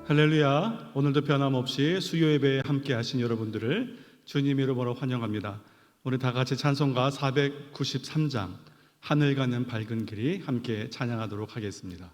할렐루야. 오늘도 변함없이 수요 예배에 함께 하신 여러분들을 주님 이름으로 환영합니다. 우리 다 같이 찬송가 493장 하늘 가는 밝은 길이 함께 찬양하도록 하겠습니다.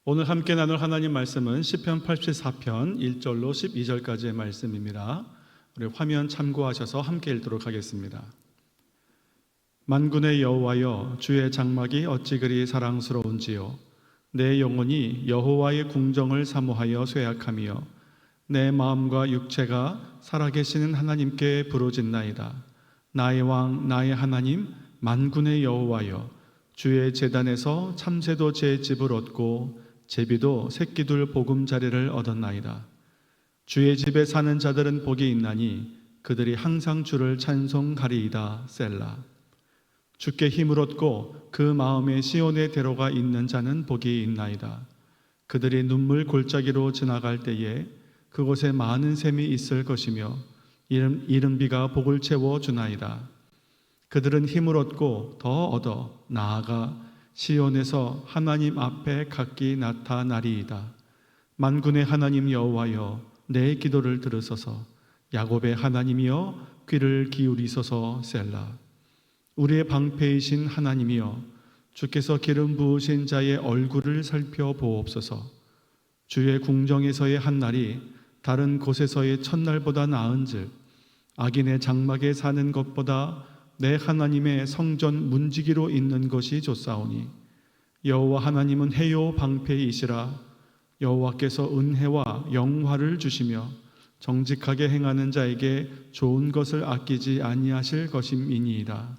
오늘 함께 나눌 하나님 말씀은 시편 84편 1절로 12절까지의 말씀입니다. 우리 화면 참고하셔서 함께 읽도록 하겠습니다. 만군의 여호와여, 주의 장막이 어찌 그리 사랑스러운지요. 내 영혼이 여호와의 궁정을 사모하여 쇠약하며 내 마음과 육체가 살아계시는 하나님께 부르짖나이다. 나의 왕 나의 하나님 만군의 여호와여, 주의 제단에서 참새도 제 집을 얻고 제비도 새끼둘 보금자리를 얻었나이다. 주의 집에 사는 자들은 복이 있나니 그들이 항상 주를 찬송하리이다. 셀라. 주께 힘을 얻고 그 마음에 시온의 대로가 있는 자는 복이 있나이다. 그들이 눈물 골짜기로 지나갈 때에 그곳에 많은 샘이 있을 것이며 이른 비가 복을 채워 주나이다. 그들은 힘을 얻고 더 얻어 나아가 시온에서 하나님 앞에 각기 나타나리이다. 만군의 하나님 여호와여, 내 기도를 들으소서. 야곱의 하나님이여, 귀를 기울이소서. 셀라. 우리의 방패이신 하나님이여, 주께서 기름 부으신 자의 얼굴을 살펴보옵소서. 주의 궁정에서의 한 날이 다른 곳에서의 첫날보다 나은즉 악인의 장막에 사는 것보다 내 하나님의 성전 문지기로 있는 것이 좋사오니 여호와 하나님은 해요 방패이시라. 여호와께서 은혜와 영화를 주시며 정직하게 행하는 자에게 좋은 것을 아끼지 아니하실 것임이니이다.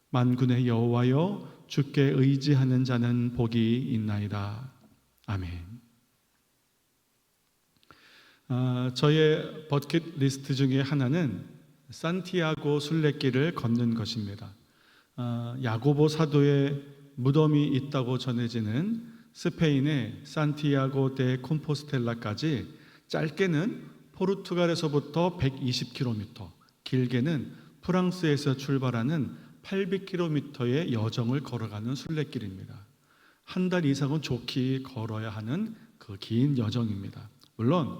만군의 여호와여, 주께 의지하는 자는 복이 있나이다. 아멘. 저의 버킷 리스트 중에 하나는 산티아고 순례길을 걷는 것입니다. 야고보 사도의 무덤이 있다고 전해지는 스페인의 산티아고 데 콤포스텔라까지 짧게는 포르투갈에서부터 120km, 길게는 프랑스에서 출발하는 800km의 여정을 걸어가는 순례길입니다. 한 달 이상은 좋게 걸어야 하는 그 긴 여정입니다. 물론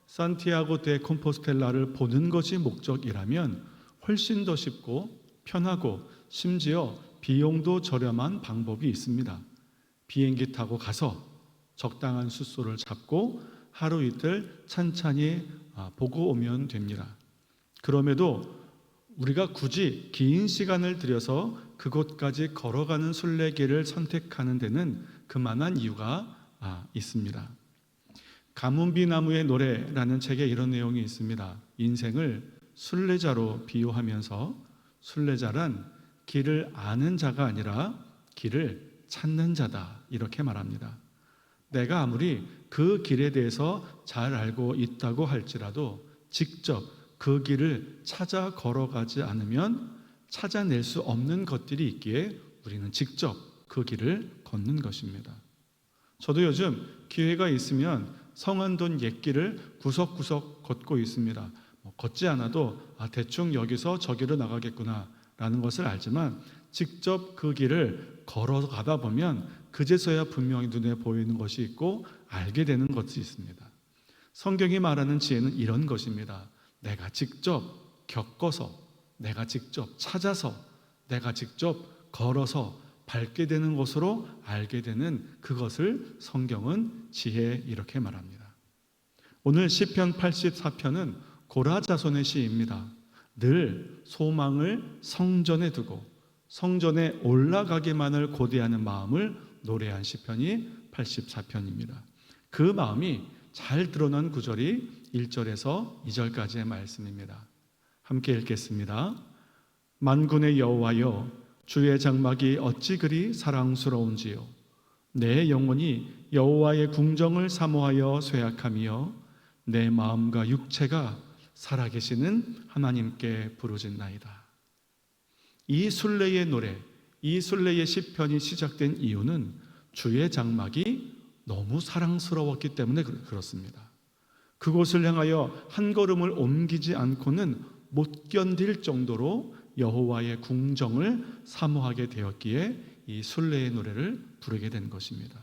산티아고 데 콤포스텔라를 보는 것이 목적이라면 훨씬 더 쉽고 편하고 심지어 비용도 저렴한 방법이 있습니다. 비행기 타고 가서 적당한 숙소를 잡고 하루 이틀 찬찬히 보고 오면 됩니다. 그럼에도 우리가 굳이 긴 시간을 들여서 그곳까지 걸어가는 순례길을 선택하는 데는 그만한 이유가 있습니다. 가문비 나무의 노래라는 책에 이런 내용이 있습니다. 인생을 순례자로 비유하면서 순례자란 길을 아는 자가 아니라 길을 찾는 자다, 이렇게 말합니다. 내가 아무리 그 길에 대해서 잘 알고 있다고 할지라도 직접 그 길을 찾아 걸어가지 않으면 찾아낼 수 없는 것들이 있기에 우리는 직접 그 길을 걷는 것입니다. 저도 요즘 기회가 있으면 성안돈 옛길을 구석구석 걷고 있습니다. 걷지 않아도 대충 여기서 저기로 나가겠구나 라는 것을 알지만 직접 그 길을 걸어가다 보면 그제서야 분명히 눈에 보이는 것이 있고 알게 되는 것이 있습니다. 성경이 말하는 지혜는 이런 것입니다. 내가 직접 겪어서, 내가 직접 찾아서, 내가 직접 걸어서 밟게 되는 것으로 알게 되는 그것을 성경은 지혜, 이렇게 말합니다. 오늘 시편 84편은 고라 자손의 시입니다. 늘 소망을 성전에 두고 성전에 올라가기만을 고대하는 마음을 노래한 시편이 84편입니다. 그 마음이 잘 드러난 구절이 1절에서 2절까지의 말씀입니다. 함께 읽겠습니다. 만군의 여호와여, 주의 장막이 어찌 그리 사랑스러운지요. 내 영혼이 여호와의 궁정을 사모하여 쇠약하며 내 마음과 육체가 살아계시는 하나님께 부르짖나이다. 이 순례의 노래, 이 순례의 시편이 시작된 이유는 주의 장막이 너무 사랑스러웠기 때문에 그렇습니다. 그곳을 향하여 한 걸음을 옮기지 않고는 못 견딜 정도로 여호와의 궁정을 사모하게 되었기에 이 순례의 노래를 부르게 된 것입니다.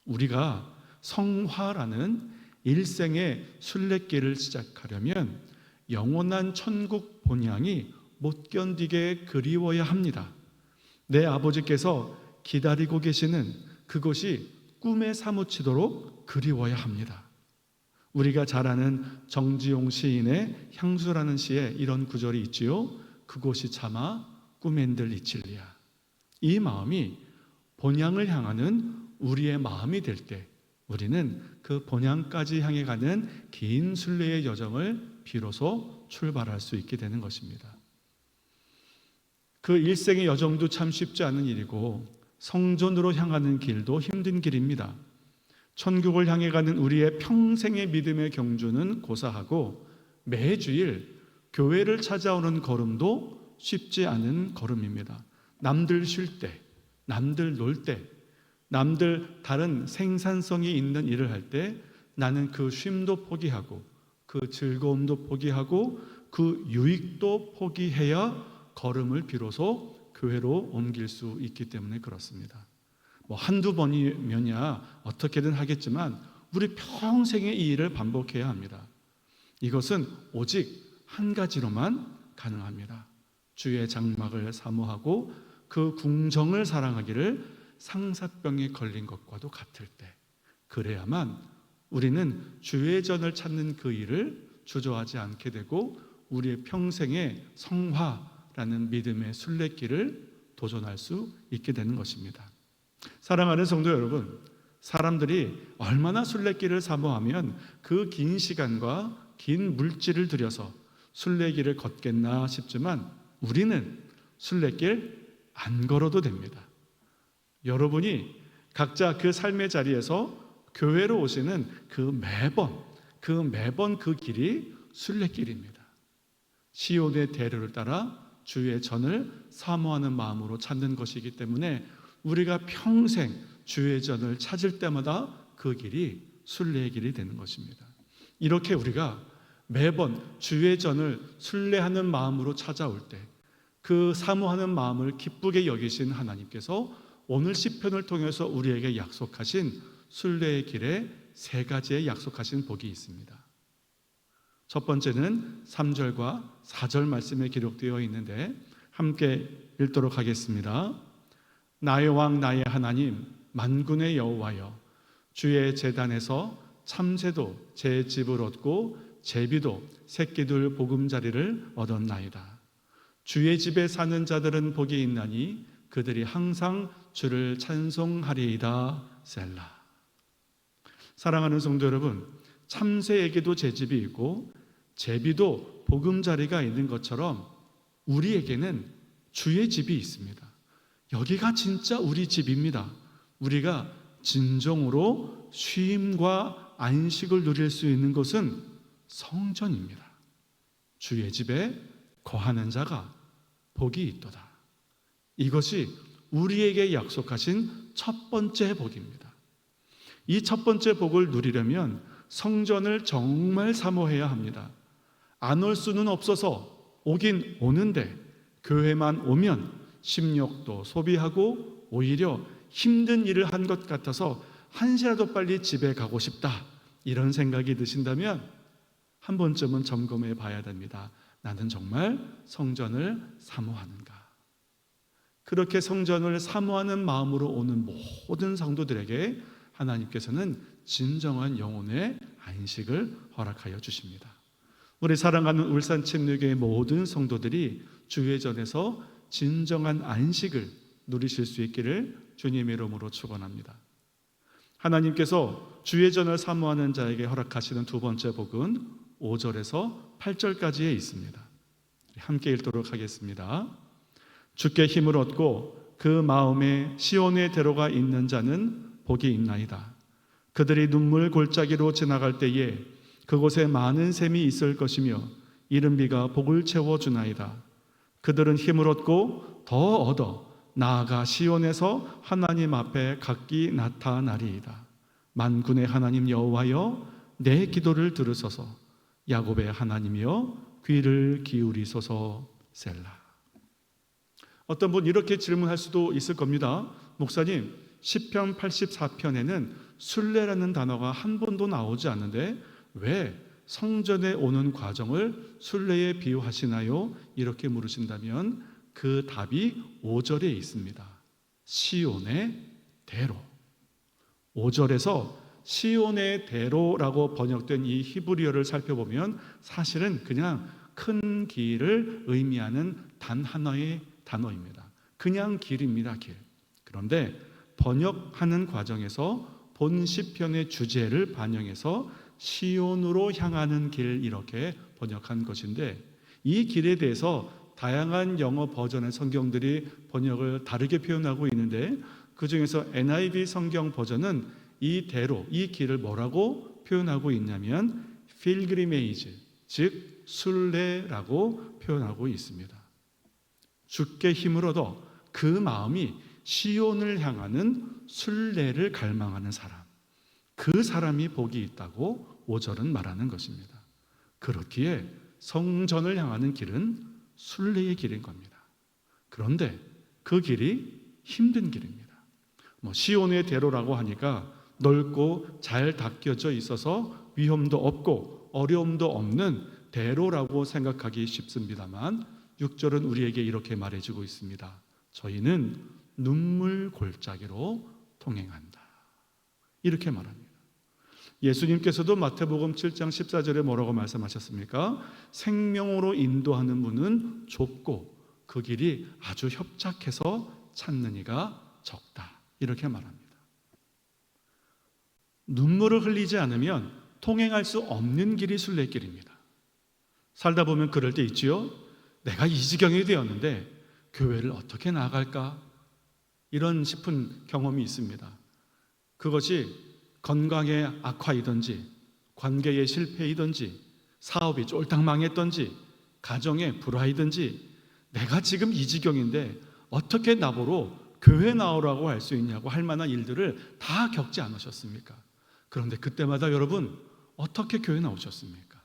우리가 성화라는 일생의 순례길을 시작하려면 영원한 천국 본향이 못 견디게 그리워야 합니다. 내 아버지께서 기다리고 계시는 그것이 꿈에 사무치도록 그리워야 합니다. 우리가 잘 아는 정지용 시인의 향수라는 시에 이런 구절이 있지요. 그곳이 차마 꿈엔들 이칠리야. 이 마음이 본향을 향하는 우리의 마음이 될 때 우리는 그 본향까지 향해 가는 긴 순례의 여정을 비로소 출발할 수 있게 되는 것입니다. 그 일생의 여정도 참 쉽지 않은 일이고 성전으로 향하는 길도 힘든 길입니다. 천국을 향해 가는 우리의 평생의 믿음의 경주는 고사하고 매주일 교회를 찾아오는 걸음도 쉽지 않은 걸음입니다. 남들 쉴 때, 남들 놀 때, 남들 다른 생산성이 있는 일을 할 때 나는 그 쉼도 포기하고 그 즐거움도 포기하고 그 유익도 포기해야 걸음을 비로소 교회로 옮길 수 있기 때문에 그렇습니다. 한두 번이면야 어떻게든 하겠지만 우리 평생의 이 일을 반복해야 합니다. 이것은 오직 한 가지로만 가능합니다. 주의 장막을 사모하고 그 궁정을 사랑하기를 상사병에 걸린 것과도 같을 때, 그래야만 우리는 주의 전을 찾는 그 일을 주저하지 않게 되고 우리의 평생의 성화, 라는 믿음의 순례길을 도전할 수 있게 되는 것입니다. 사랑하는 성도 여러분, 사람들이 얼마나 순례길을 사모하면 그 긴 시간과 긴 물질을 들여서 순례길을 걷겠나 싶지만 우리는 순례길 안 걸어도 됩니다. 여러분이 각자 그 삶의 자리에서 교회로 오시는 그 매번 그 길이 순례길입니다. 시온의 대로를 따라 주의 전을 사모하는 마음으로 찾는 것이기 때문에 우리가 평생 주의 전을 찾을 때마다 그 길이 순례의 길이 되는 것입니다. 이렇게 우리가 매번 주의 전을 순례하는 마음으로 찾아올 때 그 사모하는 마음을 기쁘게 여기신 하나님께서 오늘 시편을 통해서 우리에게 약속하신 순례의 길에 세 가지의 약속하신 복이 있습니다. 첫 번째는 3절과 4절 말씀에 기록되어 있는데 함께 읽도록 하겠습니다. 나의 왕 나의 하나님 만군의 여호와여, 주의 제단에서 참새도 제 집을 얻고 제비도 새끼들 보금자리를 얻었나이다. 주의 집에 사는 자들은 복이 있나니 그들이 항상 주를 찬송하리이다. 셀라. 사랑하는 성도 여러분, 참새에게도 제 집이 있고 제비도 보금자리가 있는 것처럼 우리에게는 주의 집이 있습니다. 여기가 진짜 우리 집입니다. 우리가 진정으로 쉼과 안식을 누릴 수 있는 것은 성전입니다. 주의 집에 거하는 자가 복이 있도다. 이것이 우리에게 약속하신 첫 번째 복입니다. 이 첫 번째 복을 누리려면 성전을 정말 사모해야 합니다. 안 올 수는 없어서 오긴 오는데 교회만 오면 심력도 소비하고 오히려 힘든 일을 한 것 같아서 한시라도 빨리 집에 가고 싶다, 이런 생각이 드신다면 한 번쯤은 점검해 봐야 됩니다. 나는 정말 성전을 사모하는가? 그렇게 성전을 사모하는 마음으로 오는 모든 성도들에게 하나님께서는 진정한 영혼의 안식을 허락하여 주십니다. 우리 사랑하는 울산 침례교회 모든 성도들이 주의 전에서 진정한 안식을 누리실 수 있기를 주님의 이름으로 축원합니다. 하나님께서 주의 전을 사모하는 자에게 허락하시는 두 번째 복은 5절에서 8절까지에 있습니다. 함께 읽도록 하겠습니다. 주께 힘을 얻고 그 마음에 시온의 대로가 있는 자는 복이 있나이다. 그들이 눈물 골짜기로 지나갈 때에 그곳에 많은 샘이 있을 것이며 이른 비가 복을 채워주나이다. 그들은 힘을 얻고 더 얻어 나아가 시온에서 하나님 앞에 각기 나타나리이다. 만군의 하나님 여호와여, 내 기도를 들으소서. 야곱의 하나님이여, 귀를 기울이소서. 셀라. 어떤 분 이렇게 질문할 수도 있을 겁니다. 목사님, 시편 84편에는 순례라는 단어가 한 번도 나오지 않는데 왜 성전에 오는 과정을 순례에 비유하시나요? 이렇게 물으신다면 그 답이 5절에 있습니다. 시온의 대로. 5절에서 시온의 대로라고 번역된 이 히브리어를 살펴보면 사실은 그냥 큰 길을 의미하는 단 하나의 단어입니다. 그냥 길입니다, 길. 그런데 번역하는 과정에서 본 시편의 주제를 반영해서 시온으로 향하는 길, 이렇게 번역한 것인데 이 길에 대해서 다양한 영어 버전의 성경들이 번역을 다르게 표현하고 있는데 그 중에서 NIV 성경 버전은 이 대로, 이 길을 뭐라고 표현하고 있냐면 pilgrimage, 즉 순례라고 표현하고 있습니다. 주께 힘을 얻어 그 마음이 시온을 향하는 순례를 갈망하는 사람, 그 사람이 복이 있다고 5절은 말하는 것입니다. 그렇기에 성전을 향하는 길은 순례의 길인 겁니다. 그런데 그 길이 힘든 길입니다. 시온의 대로라고 하니까 넓고 잘 닦여져 있어서 위험도 없고 어려움도 없는 대로라고 생각하기 쉽습니다만 6절은 우리에게 이렇게 말해주고 있습니다. 저희는 눈물 골짜기로 통행한다, 이렇게 말합니다. 예수님께서도 마태복음 7장 14절에 뭐라고 말씀하셨습니까? 생명으로 인도하는 문은 좁고 그 길이 아주 협착해서 찾는 이가 적다. 이렇게 말합니다. 눈물을 흘리지 않으면 통행할 수 없는 길이 순례길입니다. 살다 보면 그럴 때 있지요. 내가 이 지경이 되었는데 교회를 어떻게 나아갈까? 이런 싶은 경험이 있습니다. 그것이 건강의 악화이든지 관계의 실패이든지 사업이 쫄딱 망했든지 가정의 불화이든지 내가 지금 이 지경인데 어떻게 나보러 교회 나오라고 할 수 있냐고 할 만한 일들을 다 겪지 않으셨습니까? 그런데 그때마다 여러분 어떻게 교회 나오셨습니까?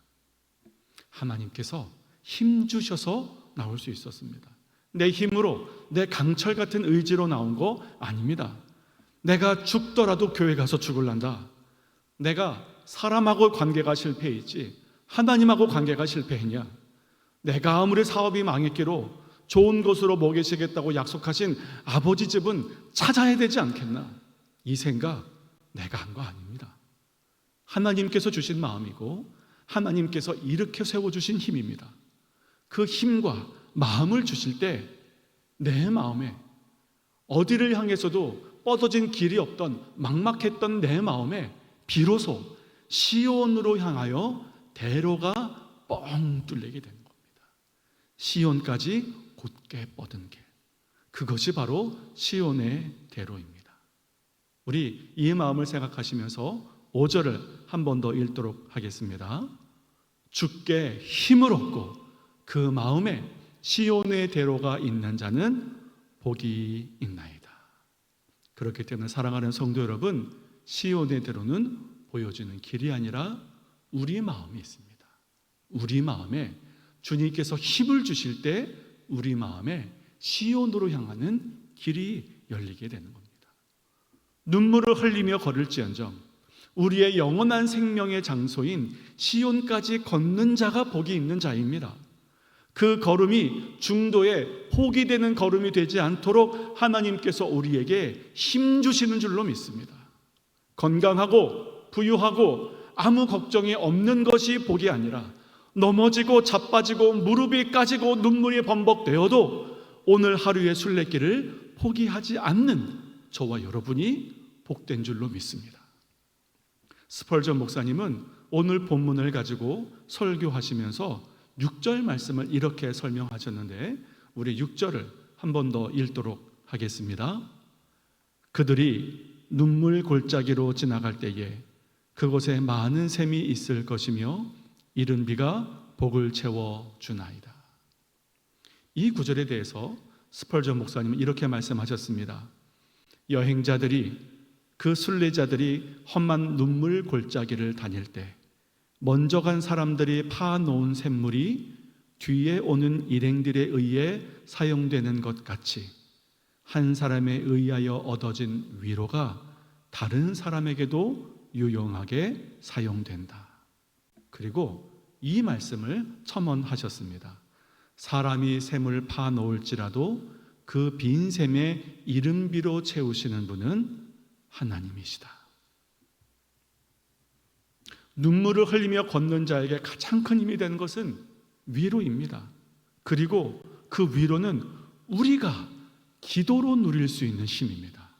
하나님께서 힘 주셔서 나올 수 있었습니다. 내 힘으로 내 강철 같은 의지로 나온 거 아닙니다. 내가 죽더라도 교회 가서 죽을란다. 내가 사람하고 관계가 실패했지 하나님하고 관계가 실패했냐? 내가 아무리 사업이 망했기로 좋은 곳으로 먹이시겠다고 약속하신 아버지 집은 찾아야 되지 않겠나? 이 생각 내가 한 거 아닙니다. 하나님께서 주신 마음이고 하나님께서 이렇게 세워주신 힘입니다. 그 힘과 마음을 주실 때 내 마음에 어디를 향해서도 뻗어진 길이 없던 막막했던 내 마음에 비로소 시온으로 향하여 대로가 뻥 뚫리게 되는 겁니다. 시온까지 곧게 뻗은 길, 그것이 바로 시온의 대로입니다. 우리 이 마음을 생각하시면서 5절을 한 번 더 읽도록 하겠습니다. 주께 힘을 얻고 그 마음에 시온의 대로가 있는 자는 복이 있나이다. 그렇기 때문에 사랑하는 성도 여러분, 시온의 대로는 보여지는 길이 아니라 우리 마음이 있습니다. 우리 마음에 주님께서 힘을 주실 때 우리 마음에 시온으로 향하는 길이 열리게 되는 겁니다. 눈물을 흘리며 걸을지언정 우리의 영원한 생명의 장소인 시온까지 걷는 자가 복이 있는 자입니다. 그 걸음이 중도에 포기 되는 걸음이 되지 않도록 하나님께서 우리에게 힘 주시는 줄로 믿습니다. 건강하고 부유하고 아무 걱정이 없는 것이 복이 아니라 넘어지고 자빠지고 무릎이 까지고 눈물이 범벅되어도 오늘 하루의 순례길을 포기하지 않는 저와 여러분이 복된 줄로 믿습니다. 스펄전 목사님은 오늘 본문을 가지고 설교하시면서 6절 말씀을 이렇게 설명하셨는데 우리 6절을 한 번 더 읽도록 하겠습니다. 그들이 눈물 골짜기로 지나갈 때에 그곳에 많은 샘이 있을 것이며 이른 비가 복을 채워 주나이다. 이 구절에 대해서 스펄전 목사님은 이렇게 말씀하셨습니다. 여행자들이 그 순례자들이 험한 눈물 골짜기를 다닐 때 먼저 간 사람들이 파놓은 샘물이 뒤에 오는 일행들에 의해 사용되는 것 같이 한 사람에 의하여 얻어진 위로가 다른 사람에게도 유용하게 사용된다. 그리고 이 말씀을 첨언하셨습니다. 사람이 샘을 파놓을지라도 그 빈 샘에 이른비로 채우시는 분은 하나님이시다. 눈물을 흘리며 걷는 자에게 가장 큰 힘이 되는 것은 위로입니다. 그리고 그 위로는 우리가 기도로 누릴 수 있는 힘입니다.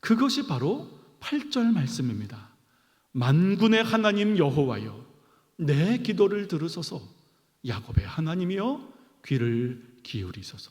그것이 바로 8절 말씀입니다. 만군의 하나님 여호와여 내 기도를 들으소서. 야곱의 하나님이여 귀를 기울이소서.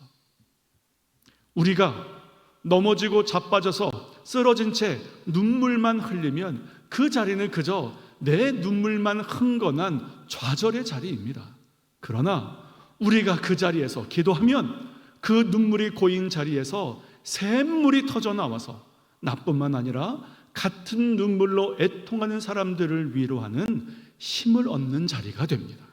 우리가 넘어지고 자빠져서 쓰러진 채 눈물만 흘리면 그 자리는 그저 내 눈물만 흥건한 좌절의 자리입니다. 그러나 우리가 그 자리에서 기도하면 그 눈물이 고인 자리에서 샘물이 터져 나와서 나뿐만 아니라 같은 눈물로 애통하는 사람들을 위로하는 힘을 얻는 자리가 됩니다.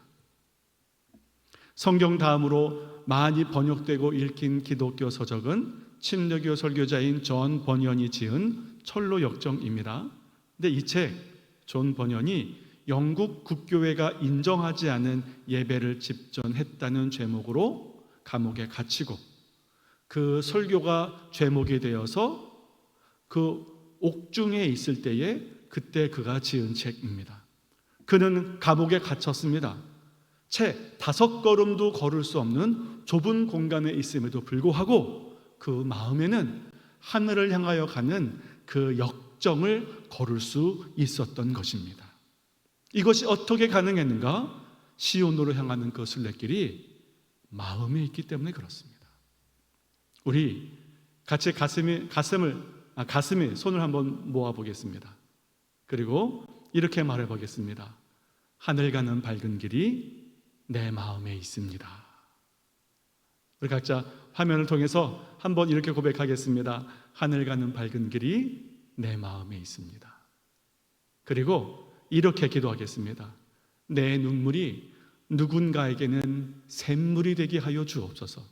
성경 다음으로 많이 번역되고 읽힌 기독교 서적은 침례교 설교자인 존 버년이 지은 철로 역정입니다. 근데 이 책 존 버년이 영국 국교회가 인정하지 않은 예배를 집전했다는 죄목으로 감옥에 갇히고 그 설교가 죄목이 되어서 그 옥중에 있을 때에 그때 그가 지은 책입니다. 그는 감옥에 갇혔습니다. 채 5걸음도 걸을 수 없는 좁은 공간에 있음에도 불구하고 그 마음에는 하늘을 향하여 가는 그 역정을 걸을 수 있었던 것입니다. 이것이 어떻게 가능했는가? 시온으로 향하는 그 순례길이 마음에 있기 때문에 그렇습니다. 우리 같이 가슴에 손을 한번 모아 보겠습니다. 그리고 이렇게 말해 보겠습니다. 하늘 가는 밝은 길이 내 마음에 있습니다. 우리 각자 화면을 통해서 한번 이렇게 고백하겠습니다. 하늘 가는 밝은 길이 내 마음에 있습니다. 그리고 이렇게 기도하겠습니다. 내 눈물이 누군가에게는 샘물이 되게 하여 주옵소서.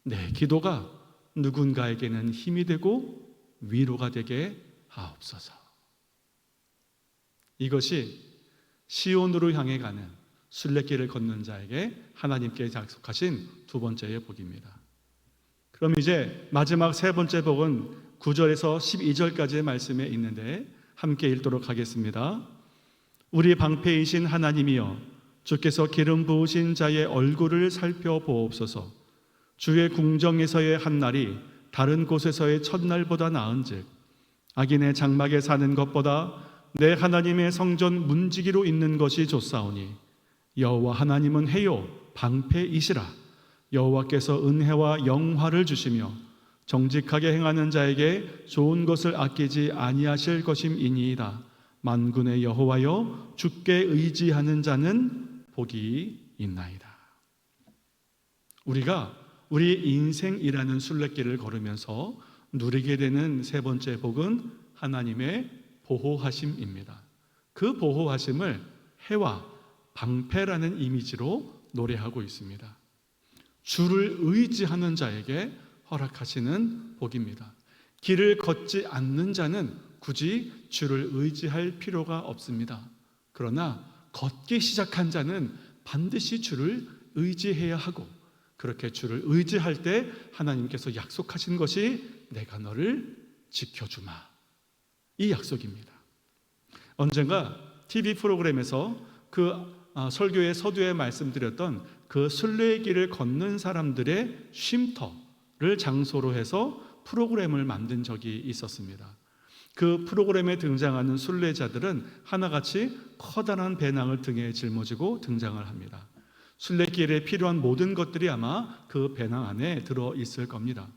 내 기도가 누군가에게는 힘이 되고 위로가 되게 하옵소서. 이것이 시온으로 향해 가는 순례길을 걷는 자에게 하나님께 약속하신 두 번째의 복입니다. 그럼 이제 마지막 세 번째 복은 9절에서 12절까지의 말씀에 있는데 함께 읽도록 하겠습니다. 우리 방패이신 하나님이여, 주께서 기름 부으신 자의 얼굴을 살펴보옵소서. 주의 궁정에서의 한날이 다른 곳에서의 첫날보다 나은즉 악인의 장막에 사는 것보다 내 하나님의 성전 문지기로 있는 것이 좋사오니 여호와 하나님은 해요 방패이시라. 여호와께서 은혜와 영화를 주시며 정직하게 행하는 자에게 좋은 것을 아끼지 아니하실 것임이니이다. 만군의 여호와여, 주께 의지하는 자는 복이 있나이다. 우리가 우리 인생이라는 순례길을 걸으면서 누리게 되는 세 번째 복은 하나님의 보호하심입니다. 그 보호하심을 해와 방패라는 이미지로 노래하고 있습니다. 주를 의지하는 자에게 허락하시는 복입니다. 길을 걷지 않는 자는 굳이 주를 의지할 필요가 없습니다. 그러나 걷기 시작한 자는 반드시 주를 의지해야 하고, 그렇게 주를 의지할 때 하나님께서 약속하신 것이 내가 너를 지켜주마, 이 약속입니다. 언젠가 TV 프로그램에서 그 설교의 서두에 말씀드렸던 그 순례의 길을 걷는 사람들의 쉼터를 장소로 해서 프로그램을 만든 적이 있었습니다. 그 프로그램에 등장하는 순례자들은 하나같이 커다란 배낭을 등에 짊어지고 등장을 합니다. 순례길에 필요한 모든 것들이 아마 그 배낭 안에 들어있을 겁니다.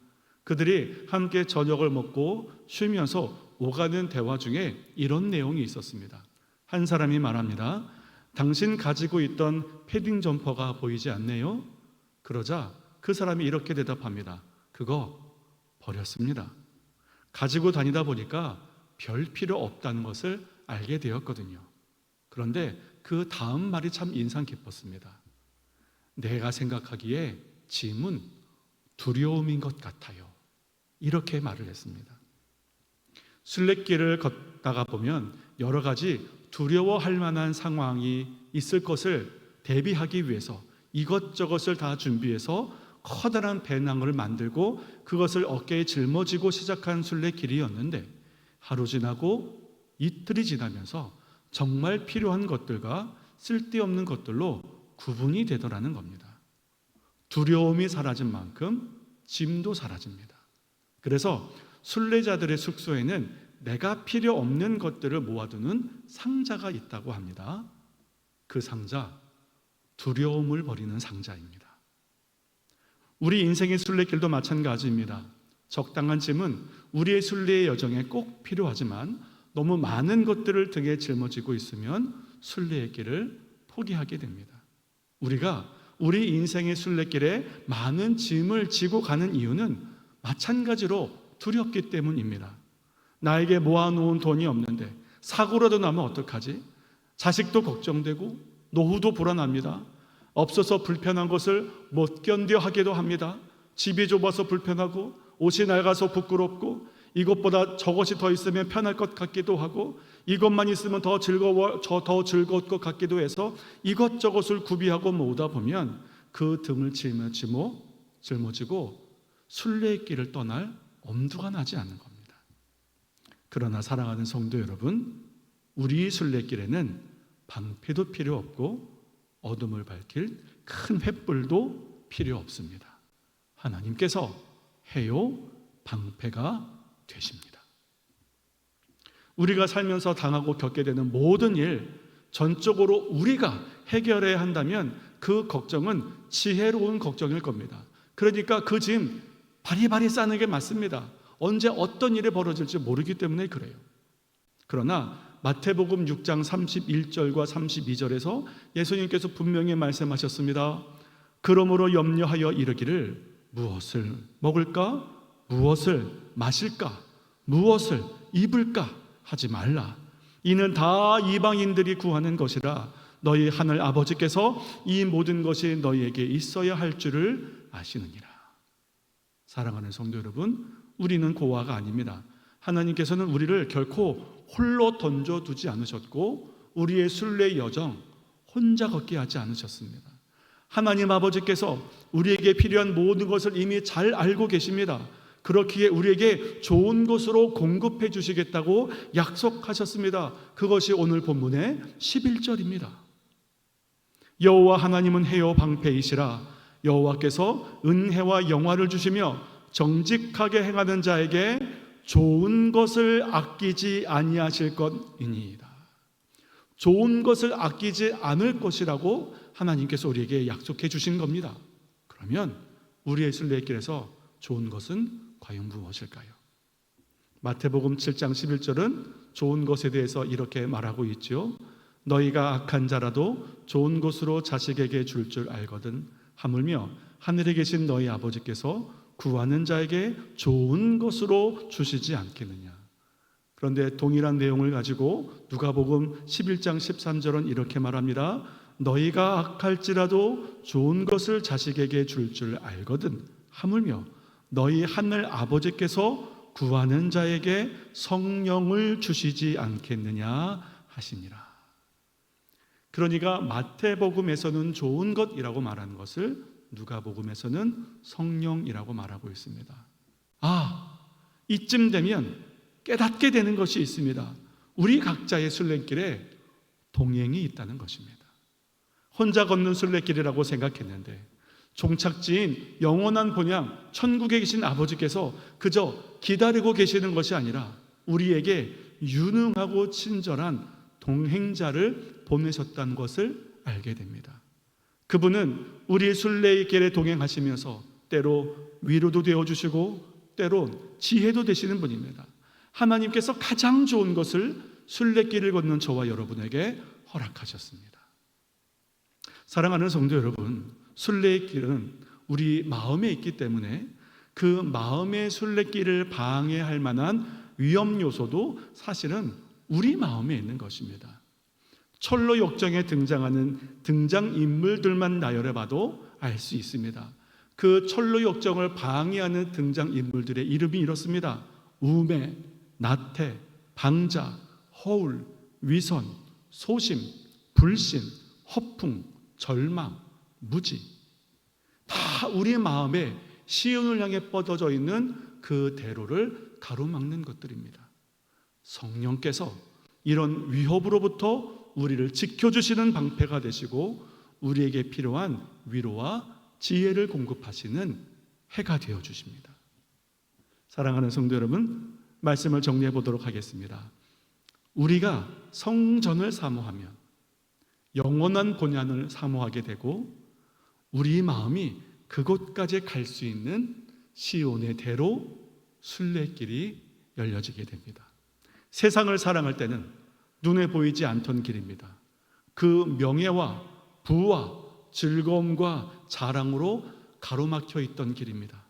그들이 함께 저녁을 먹고 쉬면서 오가는 대화 중에 이런 내용이 있었습니다. 한 사람이 말합니다. 당신 가지고 있던 패딩 점퍼가 보이지 않네요? 그러자 그 사람이 이렇게 대답합니다. 그거 버렸습니다. 가지고 다니다 보니까 별 필요 없다는 것을 알게 되었거든요. 그런데 그 다음 말이 참 인상 깊었습니다. 내가 생각하기에 짐은 두려움인 것 같아요. 이렇게 말을 했습니다. 순례길을 걷다가 보면 여러 가지 두려워할 만한 상황이 있을 것을 대비하기 위해서 이것저것을 다 준비해서 커다란 배낭을 만들고 그것을 어깨에 짊어지고 시작한 순례길이었는데, 하루 지나고 이틀이 지나면서 정말 필요한 것들과 쓸데없는 것들로 구분이 되더라는 겁니다. 두려움이 사라진 만큼 짐도 사라집니다. 그래서 순례자들의 숙소에는 내가 필요 없는 것들을 모아두는 상자가 있다고 합니다. 그 상자, 두려움을 버리는 상자입니다. 우리 인생의 순례길도 마찬가지입니다. 적당한 짐은 우리의 순례의 여정에 꼭 필요하지만 너무 많은 것들을 등에 짊어지고 있으면 순례의 길을 포기하게 됩니다. 우리가 우리 인생의 순례길에 많은 짐을 지고 가는 이유는 마찬가지로 두렵기 때문입니다. 나에게 모아놓은 돈이 없는데 사고라도 나면 어떡하지? 자식도 걱정되고 노후도 불안합니다. 없어서 불편한 것을 못 견뎌 하기도 합니다. 집이 좁아서 불편하고 옷이 낡아서 부끄럽고 이것보다 저것이 더 있으면 편할 것 같기도 하고 이것만 있으면 더 즐거울 것 같기도 해서 이것저것을 구비하고 모으다 보면 그 등을 짊어지고 순례의 길을 떠날 엄두가 나지 않는 겁니다. 그러나 사랑하는 성도 여러분, 우리 순례길에는 방패도 필요 없고 어둠을 밝힐 큰 횃불도 필요 없습니다. 하나님께서 해요 방패가 되십니다. 우리가 살면서 당하고 겪게 되는 모든 일, 전적으로 우리가 해결해야 한다면 그 걱정은 지혜로운 걱정일 겁니다. 그러니까 그 짐 바리바리 싸는 게 맞습니다. 언제 어떤 일이 벌어질지 모르기 때문에 그래요. 그러나 마태복음 6장 31절과 32절에서 예수님께서 분명히 말씀하셨습니다. 그러므로 염려하여 이르기를 무엇을 먹을까? 무엇을 마실까? 무엇을 입을까? 하지 말라. 이는 다 이방인들이 구하는 것이라. 너희 하늘 아버지께서 이 모든 것이 너희에게 있어야 할 줄을 아시느니라. 사랑하는 성도 여러분, 우리는 고아가 아닙니다. 하나님께서는 우리를 결코 홀로 던져두지 않으셨고 우리의 순례 여정 혼자 걷게 하지 않으셨습니다. 하나님 아버지께서 우리에게 필요한 모든 것을 이미 잘 알고 계십니다. 그렇기에 우리에게 좋은 것으로 공급해 주시겠다고 약속하셨습니다. 그것이 오늘 본문의 11절입니다. 여호와 하나님은 해요 방패이시라. 여호와께서 은혜와 영화를 주시며 정직하게 행하는 자에게 좋은 것을 아끼지 아니하실 것이니이다. 좋은 것을 아끼지 않을 것이라고 하나님께서 우리에게 약속해 주신 겁니다. 그러면 우리의 순례길에서 좋은 것은 과연 무엇일까요? 마태복음 7장 11절은 좋은 것에 대해서 이렇게 말하고 있죠. 너희가 악한 자라도 좋은 것으로 자식에게 줄 줄 알거든 하물며 하늘에 계신 너희 아버지께서 구하는 자에게 좋은 것으로 주시지 않겠느냐. 그런데 동일한 내용을 가지고 누가복음 11장 13절은 이렇게 말합니다. 너희가 악할지라도 좋은 것을 자식에게 줄 줄 알거든 하물며 너희 하늘 아버지께서 구하는 자에게 성령을 주시지 않겠느냐 하시니라. 그러니까 마태복음에서는 좋은 것이라고 말하는 것을 누가복음에서는 성령이라고 말하고 있습니다. 이쯤 되면 깨닫게 되는 것이 있습니다. 우리 각자의 순례길에 동행이 있다는 것입니다. 혼자 걷는 순례길이라고 생각했는데 종착지인 영원한 본향 천국에 계신 아버지께서 그저 기다리고 계시는 것이 아니라 우리에게 유능하고 친절한 동행자를 보내셨다는 것을 알게 됩니다. 그분은 우리 순례의 길에 동행하시면서 때로 위로도 되어주시고 때론 지혜도 되시는 분입니다. 하나님께서 가장 좋은 것을 순례길을 걷는 저와 여러분에게 허락하셨습니다. 사랑하는 성도 여러분, 순례의 길은 우리 마음에 있기 때문에 그 마음의 순례길을 방해할 만한 위험 요소도 사실은 우리 마음에 있는 것입니다. 철로 역정에 등장하는 등장인물들만 나열해봐도 알 수 있습니다. 그 철로 역정을 방해하는 등장인물들의 이름이 이렇습니다. 우매, 나태, 방자, 허울, 위선, 소심, 불신, 허풍, 절망, 무지, 다 우리 마음에 시온을 향해 뻗어져 있는 그 대로를 가로막는 것들입니다. 성령께서 이런 위협으로부터 우리를 지켜주시는 방패가 되시고 우리에게 필요한 위로와 지혜를 공급하시는 해가 되어 주십니다. 사랑하는 성도 여러분, 말씀을 정리해 보도록 하겠습니다. 우리가 성전을 사모하면 영원한 본향을 사모하게 되고 우리 마음이 그곳까지 갈 수 있는 시온의 대로 순례길이 열려지게 됩니다. 세상을 사랑할 때는 눈에 보이지 않던 길입니다. 그 명예와 부와 즐거움과 자랑으로 가로막혀 있던 길입니다.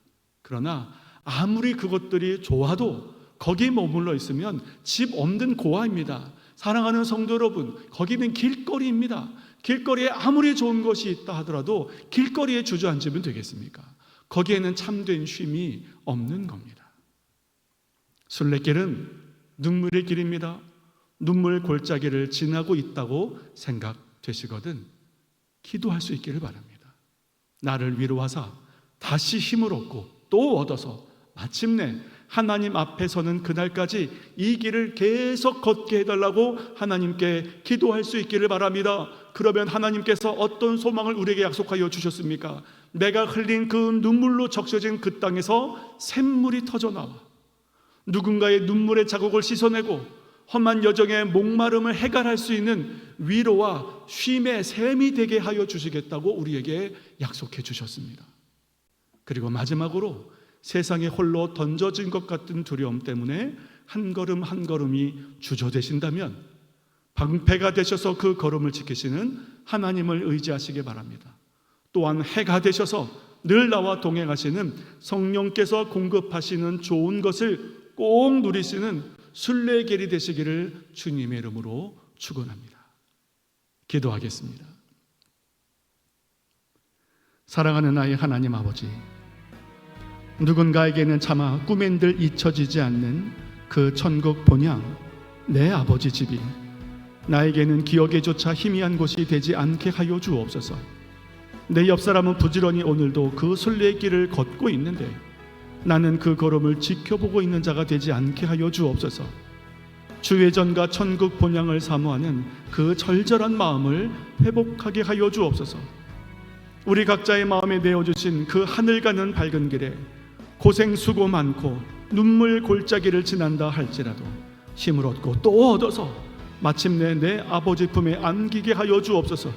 그러나 아무리 그것들이 좋아도 거기 머물러 있으면 집 없는 고아입니다. 사랑하는 성도 여러분, 거기는 길거리입니다. 길거리에 아무리 좋은 것이 있다 하더라도 길거리에 주저앉으면 되겠습니까? 거기에는 참된 쉼이 없는 겁니다. 순례길은 눈물의 길입니다. 눈물 골짜기를 지나고 있다고 생각되시거든 기도할 수 있기를 바랍니다. 나를 위로하사 다시 힘을 얻고 또 얻어서 마침내 하나님 앞에서는 그날까지 이 길을 계속 걷게 해달라고 하나님께 기도할 수 있기를 바랍니다. 그러면 하나님께서 어떤 소망을 우리에게 약속하여 주셨습니까? 내가 흘린 그 눈물로 적셔진 그 땅에서 샘물이 터져나와 누군가의 눈물의 자국을 씻어내고 험한 여정의 목마름을 해결할 수 있는 위로와 쉼의 샘이 되게 하여 주시겠다고 우리에게 약속해 주셨습니다. 그리고 마지막으로 세상에 홀로 던져진 것 같은 두려움 때문에 한 걸음 한 걸음이 주저되신다면 방패가 되셔서 그 걸음을 지키시는 하나님을 의지하시기 바랍니다. 또한 해가 되셔서 늘 나와 동행하시는 성령께서 공급하시는 좋은 것을 꼭 누리시는 순례의 길이 되시기를 주님의 이름으로 축원합니다. 기도하겠습니다. 사랑하는 나의 하나님 아버지, 누군가에게는 차마 꿈엔들 잊혀지지 않는 그 천국 본향 내 아버지 집이 나에게는 기억에조차 희미한 곳이 되지 않게 하여 주옵소서. 내 옆사람은 부지런히 오늘도 그 순례의 길을 걷고 있는데 나는 그 걸음을 지켜보고 있는 자가 되지 않게 하여 주옵소서. 주회전과 천국 본향을 사모하는 그 절절한 마음을 회복하게 하여 주옵소서. 우리 각자의 마음에 내어주신 그 하늘 가는 밝은 길에 고생 수고 많고 눈물 골짜기를 지난다 할지라도 힘을 얻고 또 얻어서 마침내 내 아버지 품에 안기게 하여 주옵소서.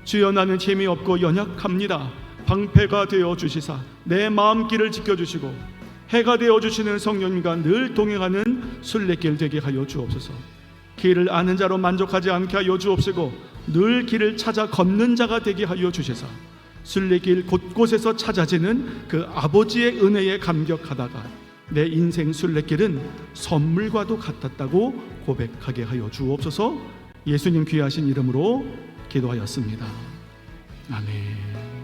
주여, 나는 힘이 없고 연약합니다. 방패가 되어 주시사 내 마음길을 지켜주시고 해가 되어 주시는 성령님과 늘 동행하는 순례길 되게 하여 주옵소서. 길을 아는 자로 만족하지 않게 하여 주옵시고 늘 길을 찾아 걷는 자가 되게 하여 주시사 순례길 곳곳에서 찾아지는 그 아버지의 은혜에 감격하다가 내 인생 순례길은 선물과도 같았다고 고백하게 하여 주옵소서. 예수님 귀하신 이름으로 기도하였습니다. 아멘.